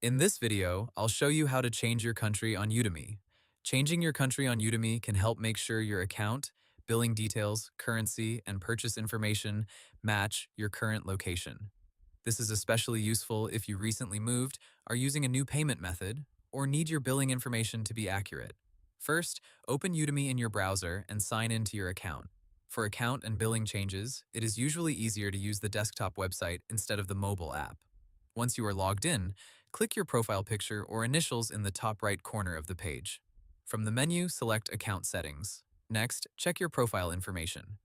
In this video, I'll show you how to change your country on Udemy. Changing your country on Udemy can help make sure your account, billing details, currency, and purchase information match your current location. This is especially useful if you recently moved, are using a new payment method, or need your billing information to be accurate. First, open Udemy in your browser and sign into your account. For account and billing changes, it is usually easier to use the desktop website instead of the mobile app. Once you are logged in, click your profile picture or initials in the top right corner of the page. From the menu, select Account Settings. Next, check your profile information.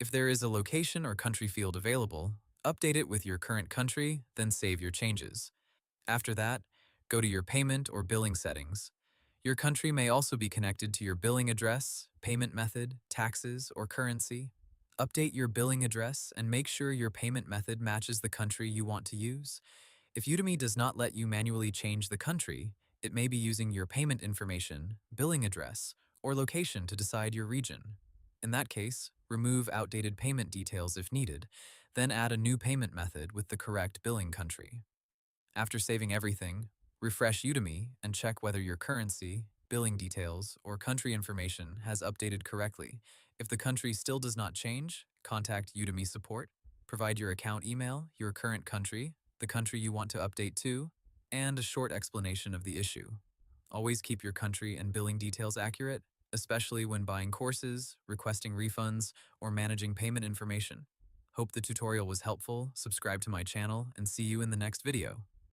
If there is a location or country field available, update it with your current country, then save your changes. After that, go to your payment or billing settings. Your country may also be connected to your billing address, payment method, taxes, or currency. Update your billing address and make sure your payment method matches the country you want to use. If Udemy does not let you manually change the country, it may be using your payment information, billing address, or location to decide your region. In that case, remove outdated payment details if needed, then add a new payment method with the correct billing country. After saving everything, refresh Udemy and check whether your currency, billing details, or country information has updated correctly. If the country still does not change, contact Udemy support. Provide your account email, your current country, the country you want to update to, and a short explanation of the issue. Always keep your country and billing details accurate, especially when buying courses, requesting refunds, or managing payment information. Hope the tutorial was helpful, subscribe to my channel, and see you in the next video.